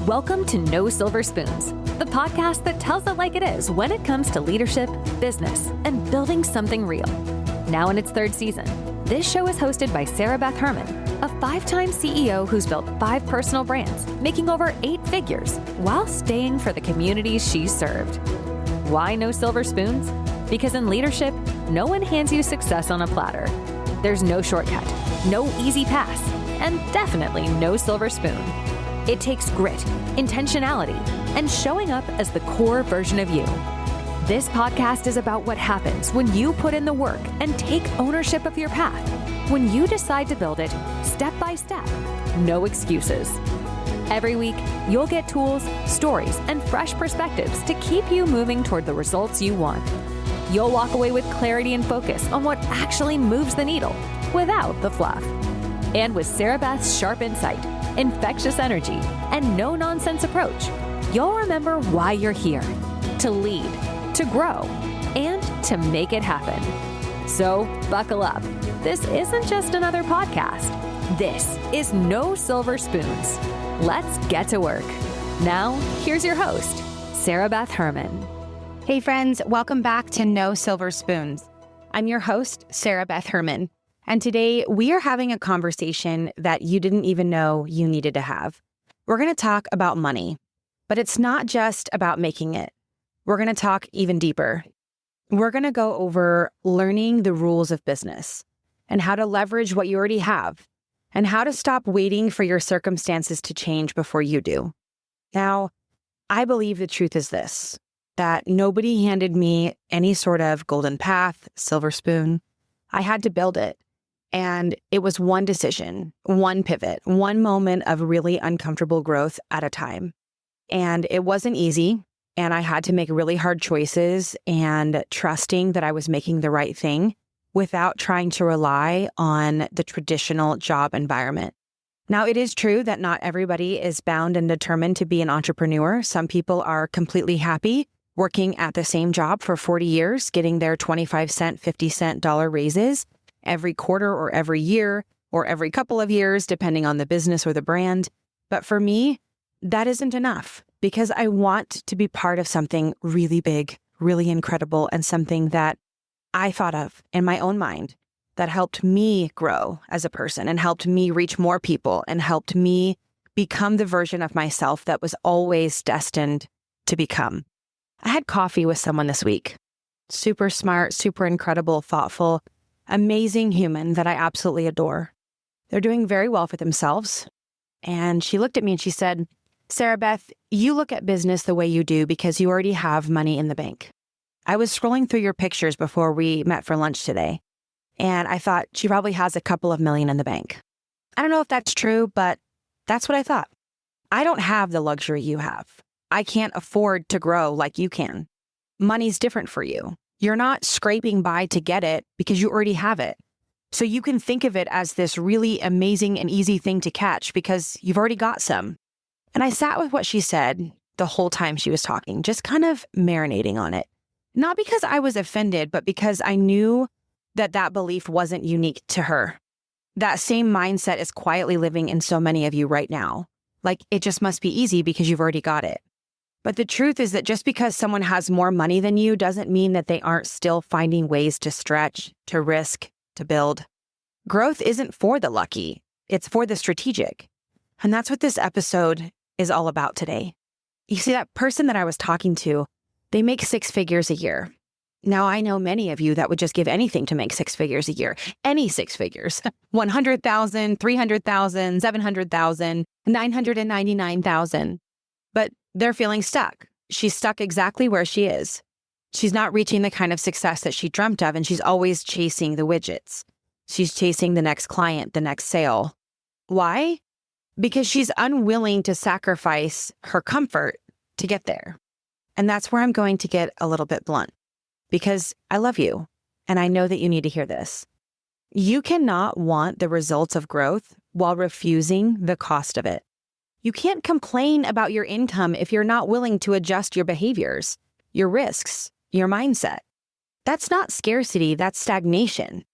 Welcome to No Silver Spoons, the podcast that tells it like it is when it comes to leadership, business, and building something real. Now in its third season, this show is hosted by Beth Herman, a 5-time CEO who's built 5 personal brands, making over 8 figures while staying for the communities she served. Why no silver spoons? Because in leadership, no one hands you success on a platter. There's no shortcut, no easy pass, and definitely no silver spoon. It takes grit, intentionality, and showing up as the core version of you. This podcast is about what happens when you put in the work and take ownership of your path. When you decide to build it step by step, no excuses. Every week, you'll get tools, stories, and fresh perspectives to keep you moving toward the results you want. You'll walk away with clarity and focus on what actually moves the needle without the fluff. And with Beth's sharp insight, infectious energy, and no-nonsense approach, you'll remember why you're here: to lead, to grow, and to make it happen. So buckle up. This isn't just another podcast. This is No Silver Spoons. Let's get to work. Now, here's your host, Beth Herman. Hey friends, welcome back to No Silver Spoons. I'm your host, Beth Herman. And today we are having a conversation that you didn't even know you needed to have. We're going to talk about money, but it's not just about making it. We're going to talk even deeper. We're going to go over learning the rules of business and how to leverage what you already have and how to stop waiting for your circumstances to change before you do. Now, I believe the truth is this, that nobody handed me any sort of golden path, silver spoon. I had to build it. And it was one decision, one pivot, one moment of really uncomfortable growth at a time. And it wasn't easy. And I had to make really hard choices and trusting that I was making the right thing without trying to rely on the traditional job environment. Now, it is true that not everybody is bound and determined to be an entrepreneur. Some people are completely happy working at the same job for 40 years, getting their 25-cent, 50-cent dollar raises every quarter or every year or every couple of years, depending on the business or the brand. But for me, that isn't enough because I want to be part of something really big, really incredible, and something that I thought of in my own mind that helped me grow as a person and helped me reach more people and helped me become the version of myself that was always destined to become. I had coffee with someone this week. Super smart, super incredible, thoughtful, amazing human that I absolutely adore. They're doing very well for themselves. And she looked at me and she said, Beth, you look at business the way you do because you already have money in the bank. I was scrolling through your pictures before we met for lunch today, and I thought she probably has a couple of million in the bank. I don't know if that's true, but that's what I thought. I don't have the luxury you have. I can't afford to grow like you can. Money's different for you. You're not scraping by to get it because you already have it. So you can think of it as this really amazing and easy thing to catch because you've already got some. And I sat with what she said the whole time she was talking, just kind of marinating on it. Not because I was offended, but because I knew that that belief wasn't unique to her. That same mindset is quietly living in so many of you right now. Like it just must be easy because you've already got it. But the truth is that just because someone has more money than you doesn't mean that they aren't still finding ways to stretch, to risk, to build. Growth isn't for the lucky. It's for the strategic. And that's what this episode is all about today. You see, that person that I was talking to, they make 6 figures a year. Now, I know many of you that would just give anything to make 6 figures a year. Any 6 figures. 100,000, 300,000, 700,000, 999,000. But they're feeling stuck. She's stuck exactly where she is. She's not reaching the kind of success that she dreamt of, and she's always chasing the widgets. She's chasing the next client, the next sale. Why? Because she's unwilling to sacrifice her comfort to get there. And that's where I'm going to get a little bit blunt, because I love you, and I know that you need to hear this. You cannot want the results of growth while refusing the cost of it. You can't complain about your income if you're not willing to adjust your behaviors, your risks, your mindset. That's not scarcity, that's stagnation.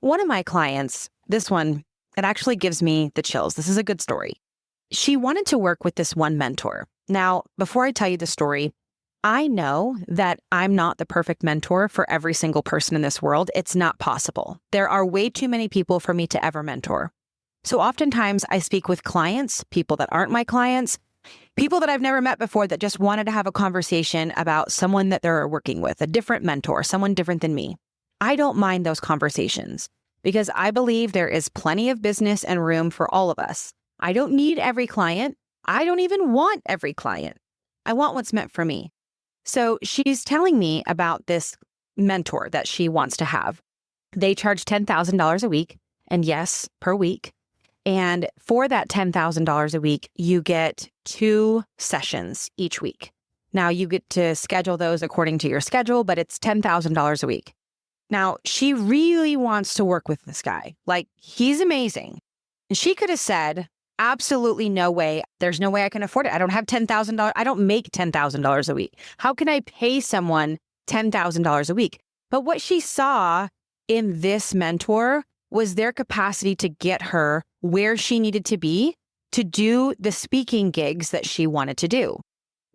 One of my clients, this one, it actually gives me the chills. This is a good story. she wanted to work with this one mentor. Now, before I tell you the story, I know that I'm not the perfect mentor for every single person in this world. It's not possible. There are way too many people for me to ever mentor. So oftentimes I speak with clients, people that aren't my clients, people that I've never met before that just wanted to have a conversation about someone that they're working with, a different mentor, someone different than me. I don't mind those conversations because I believe there is plenty of business and room for all of us. I don't need every client. I don't even want every client. I want what's meant for me. So she's telling me about this mentor that she wants to have. They charge $10,000 a week, and yes, per week. And for that $10,000 a week, you get 2 sessions each week. Now you get to schedule those according to your schedule, but it's $10,000 a week. Now she really wants to work with this guy. Like, he's amazing. And she could have said, absolutely no way. There's no way I can afford it. I don't have $10,000. I don't make $10,000 a week. How can I pay someone $10,000 a week? But what she saw in this mentor was their capacity to get her where she needed to be to do the speaking gigs that she wanted to do.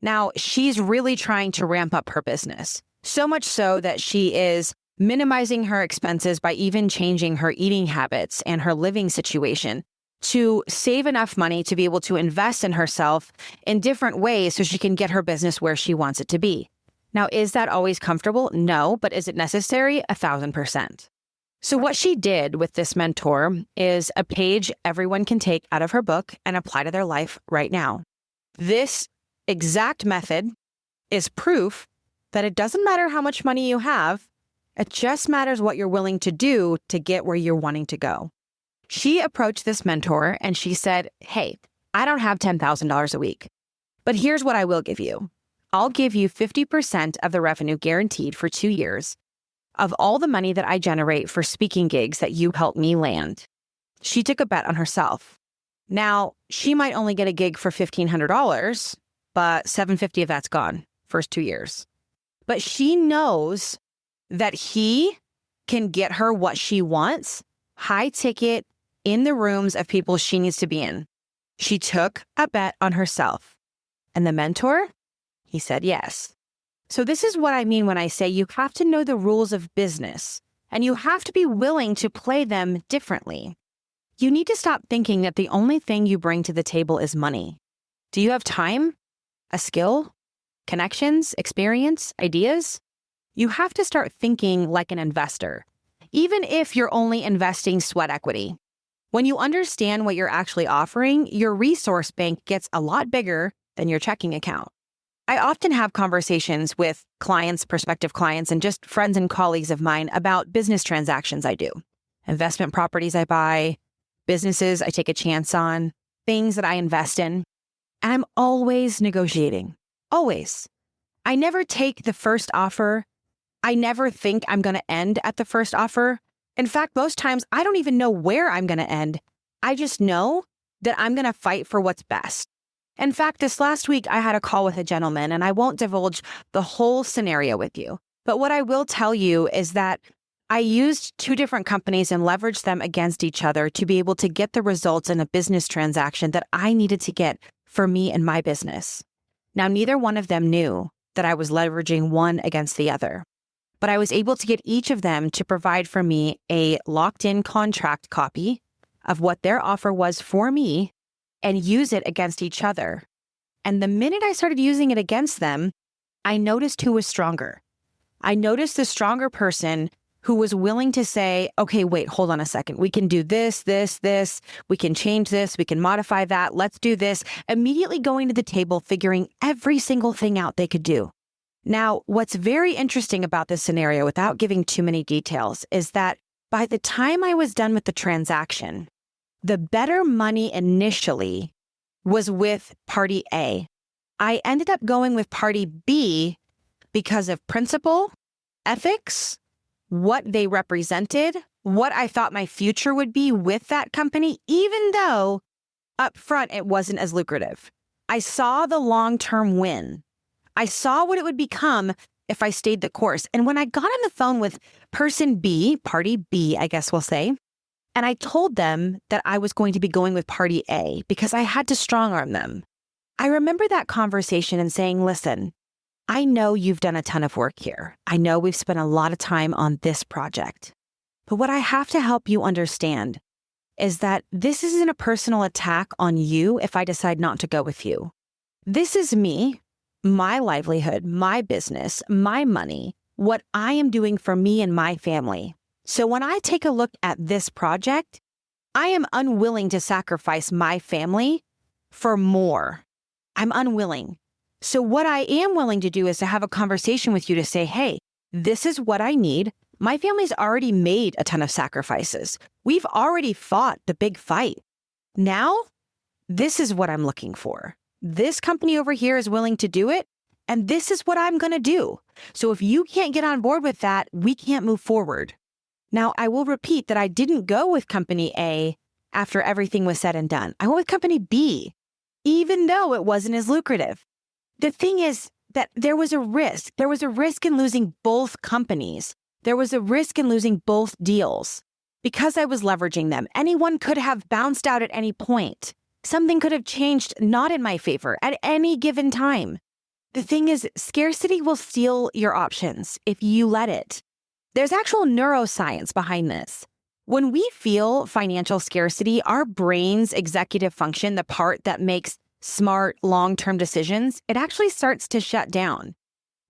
Now, she's really trying to ramp up her business, so much so that she is minimizing her expenses by even changing her eating habits and her living situation to save enough money to be able to invest in herself in different ways so she can get her business where she wants it to be. Now, is that always comfortable? No, but is it necessary? 1,000%. So what she did with this mentor is a page everyone can take out of her book and apply to their life right now. This exact method is proof that it doesn't matter how much money you have. It just matters what you're willing to do to get where you're wanting to go. She approached this mentor and she said, hey, I don't have $10,000 a week, but here's what I will give you. I'll give you 50% of the revenue guaranteed for 2 years of all the money that I generate for speaking gigs that you help me land. She took a bet on herself. Now, she might only get a gig for $1,500, but $750 of that's gone first 2 years. But she knows that he can get her what she wants, high ticket, in the rooms of people she needs to be in. She took a bet on herself. And the mentor, he said yes. So this is what I mean when I say you have to know the rules of business and you have to be willing to play them differently. You need to stop thinking that the only thing you bring to the table is money. Do you have time, a skill, connections, experience, ideas? You have to start thinking like an investor, even if you're only investing sweat equity. When you understand what you're actually offering, your resource bank gets a lot bigger than your checking account. I often have conversations with clients, prospective clients, and just friends and colleagues of mine about business transactions I do, investment properties I buy, businesses I take a chance on, things that I invest in. And I'm always negotiating, always. I never take the first offer. I never think I'm going to end at the first offer. In fact, most times I don't even know where I'm going to end. I just know that I'm going to fight for what's best. In fact, this last week, I had a call with a gentleman, and I won't divulge the whole scenario with you. But what I will tell you is that I used 2 different companies and leveraged them against each other to be able to get the results in a business transaction that I needed to get for me and my business. Now, neither one of them knew that I was leveraging one against the other, but I was able to get each of them to provide for me a locked-in contract copy of what their offer was for me and use it against each other. And the minute I started using it against them, I noticed who was stronger. I noticed the stronger person who was willing to say, okay, wait, hold on a second. We can do this, this, this. We can change this. We can modify that. Let's do this. Immediately going to the table, figuring every single thing out they could do. Now, what's very interesting about this scenario, without giving too many details, is that by the time I was done with the transaction, the better money initially was with party A. I ended up going with party B because of principle, ethics, what they represented, what I thought my future would be with that company, even though up front it wasn't as lucrative. I saw the long-term win. I saw what it would become if I stayed the course. And when I got on the phone with person B, party B, I guess we'll say, And I told them that I was going to be going with party A because I had to strong arm them. I remember that conversation and saying, listen, I know you've done a ton of work here. I know we've spent a lot of time on this project. But what I have to help you understand is that this isn't a personal attack on you if I decide not to go with you. This is me, my livelihood, my business, my money, what I am doing for me and my family. So when I take a look at this project, I am unwilling to sacrifice my family for more. I'm unwilling. So what I am willing to do is to have a conversation with you to say, hey, this is what I need. My family's already made a ton of sacrifices. We've already fought the big fight. Now, this is what I'm looking for. This company over here is willing to do it, and this is what I'm going to do. So if you can't get on board with that, we can't move forward. Now, I will repeat that I didn't go with company A after everything was said and done. I went with company B, even though it wasn't as lucrative. The thing is that there was a risk. There was a risk in losing both companies. There was a risk in losing both deals because I was leveraging them. Anyone could have bounced out at any point. Something could have changed not in my favor at any given time. The thing is, scarcity will steal your options if you let it. There's actual neuroscience behind this. When we feel financial scarcity, our brain's executive function, the part that makes smart, long-term decisions, it actually starts to shut down.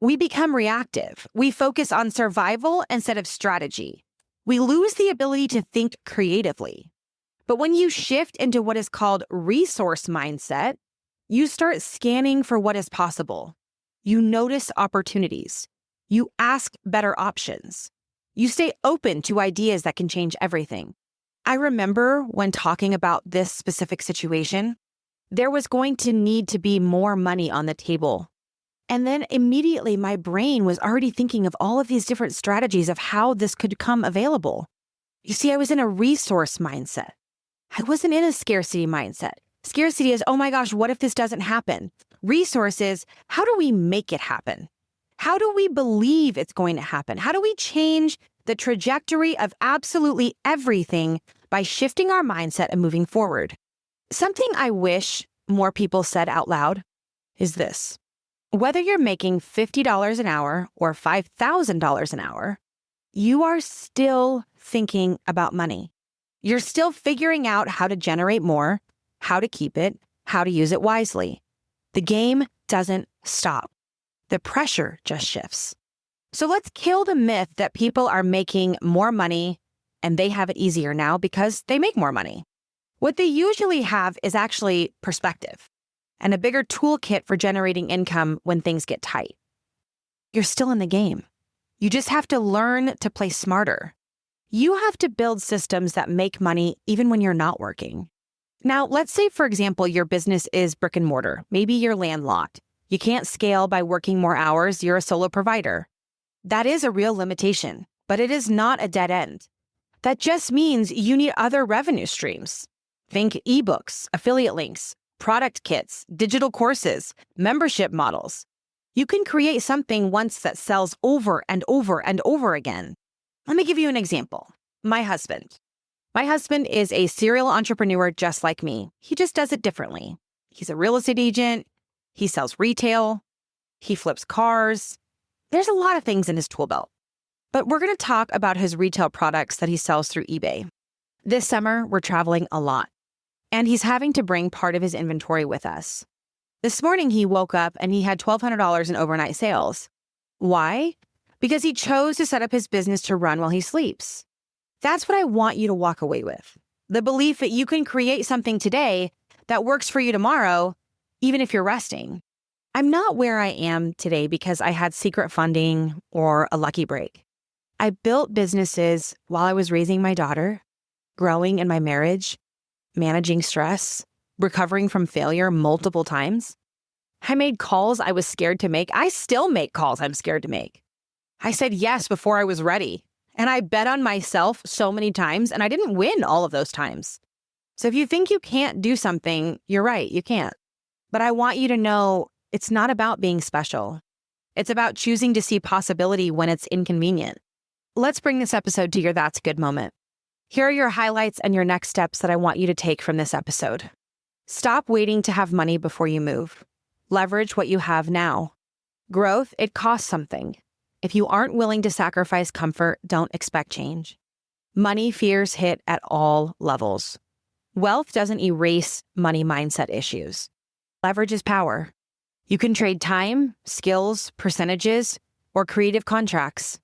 We become reactive. We focus on survival instead of strategy. We lose the ability to think creatively. But when you shift into what is called resource mindset, you start scanning for what is possible. You notice opportunities. You ask better options. You stay open to ideas that can change everything. I remember when talking about this specific situation, there was going to need to be more money on the table. And then immediately my brain was already thinking of all of these different strategies of how this could come available. You see, I was in a resource mindset. I wasn't in a scarcity mindset. Scarcity is, oh my gosh, what if this doesn't happen? Resource is, how do we make it happen? How do we believe it's going to happen? How do we change the trajectory of absolutely everything by shifting our mindset and moving forward? Something I wish more people said out loud is this. Whether you're making $50 an hour or $5,000 an hour, you are still thinking about money. You're still figuring out how to generate more, how to keep it, how to use it wisely. The game doesn't stop. The pressure just shifts. So let's kill the myth that people are making more money and they have it easier now because they make more money. What they usually have is actually perspective and a bigger toolkit for generating income when things get tight. You're still in the game. You just have to learn to play smarter. You have to build systems that make money even when you're not working. Now, let's say, for example, your business is brick and mortar. Maybe you're landlocked. You can't scale by working more hours. You're a solo provider. That is a real limitation, but it is not a dead end. That just means you need other revenue streams. Think ebooks, affiliate links, product kits, digital courses, membership models. You can create something once that sells over and over and over again. Let me give you an example. My husband. My husband is a serial entrepreneur just like me. He just does it differently. He's a real estate agent. He sells retail. He flips cars. There's a lot of things in his tool belt. But we're going to talk about his retail products that he sells through eBay. This summer, we're traveling a lot, and he's having to bring part of his inventory with us. This morning, he woke up and he had $1,200 in overnight sales. Why? Because he chose to set up his business to run while he sleeps. That's what I want you to walk away with. The belief that you can create something today that works for you tomorrow, even if you're resting. I'm not where I am today because I had secret funding or a lucky break. I built businesses while I was raising my daughter, growing in my marriage, managing stress, recovering from failure multiple times. I made calls I was scared to make. I still make calls I'm scared to make. I said yes before I was ready. And I bet on myself so many times, and I didn't win all of those times. So if you think you can't do something, you're right, you can't. But I want you to know it's not about being special. It's about choosing to see possibility when it's inconvenient. Let's bring this episode to your That's Good moment. Here are your highlights and your next steps that I want you to take from this episode. Stop waiting to have money before you move. Leverage what you have now. Growth, it costs something. If you aren't willing to sacrifice comfort, don't expect change. Money fears hit at all levels. Wealth doesn't erase money mindset issues. Leverage is power. You can trade time, skills, percentages, or creative contracts.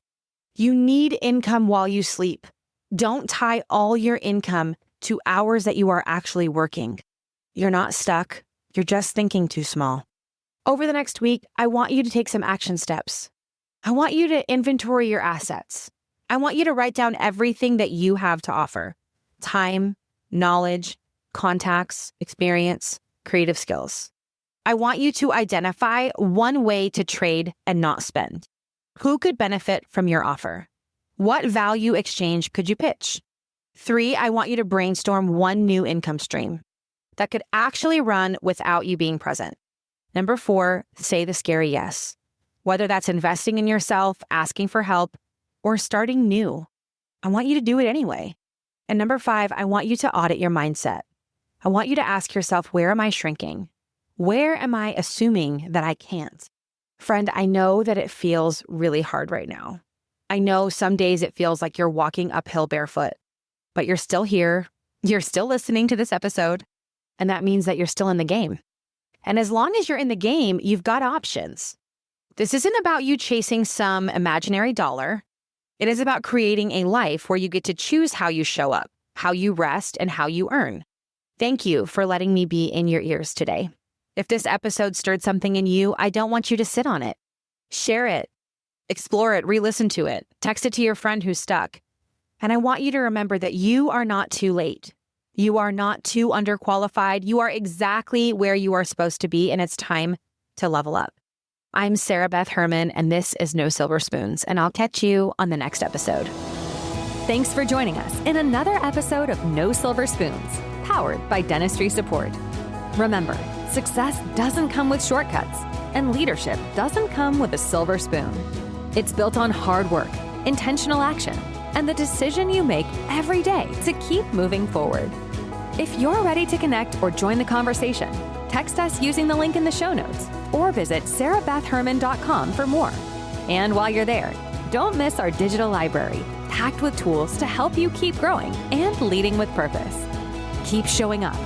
You need income while you sleep. Don't tie all your income to hours that you are actually working. You're not stuck. You're just thinking too small. Over the next week, I want you to take some action steps. I want you to inventory your assets. I want you to write down everything that you have to offer. Time, knowledge, contacts, experience, creative skills. I want you to identify one way to trade and not spend. Who could benefit from your offer? What value exchange could you pitch? 3, I want you to brainstorm one new income stream that could actually run without you being present. Number 4, say the scary yes. Whether that's investing in yourself, asking for help, or starting new, I want you to do it anyway. And number 5, I want you to audit your mindset. I want you to ask yourself, where am I shrinking? Where am I assuming that I can't? Friend, I know that it feels really hard right now. I know some days it feels like you're walking uphill barefoot, but you're still here. You're still listening to this episode, and that means that you're still in the game. And as long as you're in the game, you've got options. This isn't about you chasing some imaginary dollar. It is about creating a life where you get to choose how you show up, how you rest, and how you earn. Thank you for letting me be in your ears today. If this episode stirred something in you, I don't want you to sit on it. Share it, explore it, re-listen to it, text it to your friend who's stuck. And I want you to remember that you are not too late. You are not too underqualified. You are exactly where you are supposed to be, and it's time to level up. I'm Sarah Beth Herman, and this is No Silver Spoons, and I'll catch you on the next episode. Thanks for joining us in another episode of No Silver Spoons, powered by Dentistry Support. Remember, success doesn't come with shortcuts, and leadership doesn't come with a silver spoon. It's built on hard work, intentional action, and the decision you make every day to keep moving forward. If you're ready to connect or join the conversation, text us using the link in the show notes or visit sarahbethherman.com for more. And while you're there, don't miss our digital library, packed with tools to help you keep growing and leading with purpose. Keep showing up,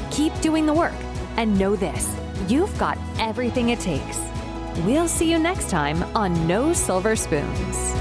keep doing the work, and know this, you've got everything it takes. We'll see you next time on No Silver Spoons.